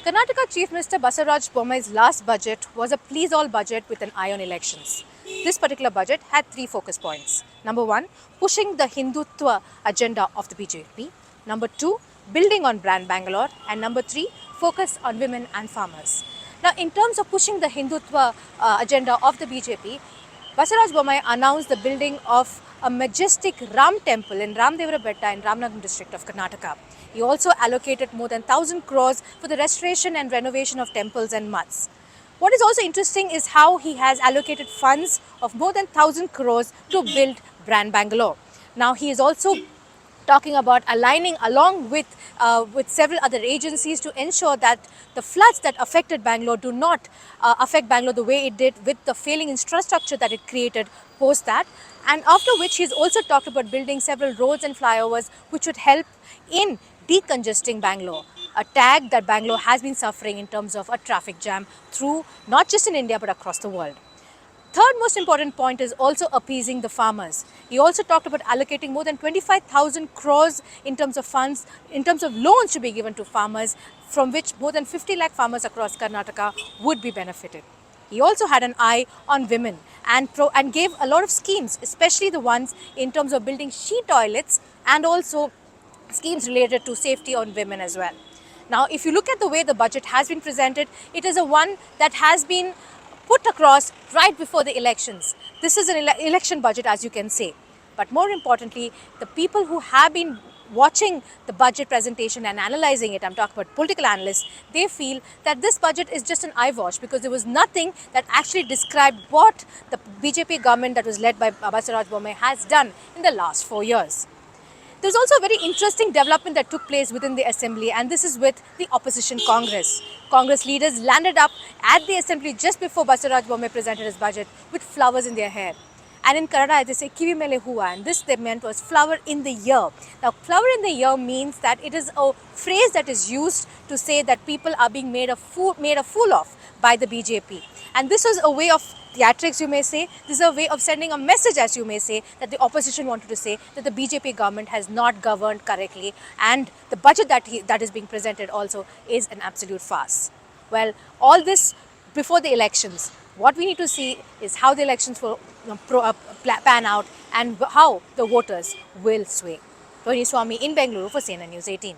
Karnataka Chief Minister Basavaraj Bommai's last budget was a please-all budget with an eye on elections. This particular budget had three focus points. Number one, pushing the Hindutva agenda of the BJP. Number two, building on brand Bangalore. And number three, focus on women and farmers. Now, in terms of pushing the Hindutva agenda of the BJP, Basavaraj Bommai announced the building of a majestic Ram temple in Ramdevara Betta in Ramnagam district of Karnataka. He also allocated more than 1,000 crores for the restoration and renovation of temples and mats. What is also interesting is how he has allocated funds of more than 1,000 crores to build Brand Bangalore. Now he is also talking about aligning along with several other agencies to ensure that the floods that affected Bangalore do not affect Bangalore the way it did with the failing infrastructure that it created post that. And after which he's also talked about building several roads and flyovers which would help in decongesting Bangalore, a tag that Bangalore has been suffering in terms of a traffic jam through not just in India but across the world. Third most important point is also appeasing the farmers. He also talked about allocating more than 25,000 crores in terms of funds, in terms of loans to be given to farmers, from which more than 50 lakh farmers across Karnataka would be benefited. He also had an eye on women and gave a lot of schemes, especially the ones in terms of building she toilets and also schemes related to safety on women as well. Now, if you look at the way the budget has been presented, it is a one that has been put across right before the elections. This is an election budget, as you can say. But more importantly, the people who have been watching the budget presentation and analyzing it, I'm talking about political analysts, they feel that this budget is just an eyewash because there was nothing that actually described what the BJP government that was led by Basavaraj Bommai has done in the last 4 years. There's also a very interesting development that took place within the assembly, and this is with the opposition Congress. Congress leaders landed up at the assembly just before Basavaraj Bommai presented his budget with flowers in their hair. And in Kannada, they say kivi mele hua, and this they meant was flower in the ear. Now, flower in the ear means that it is a phrase that is used to say that people are being made a fool of by the BJP. And this was a way of theatrics, you may say. This is a way of sending a message, as you may say, that the opposition wanted to say that the BJP government has not governed correctly, and the budget that is being presented also is an absolute farce. Well, all this before the elections. What we need to see is how the elections will pan out and how the voters will sway. Tony Swami in Bengaluru for CNN News 18.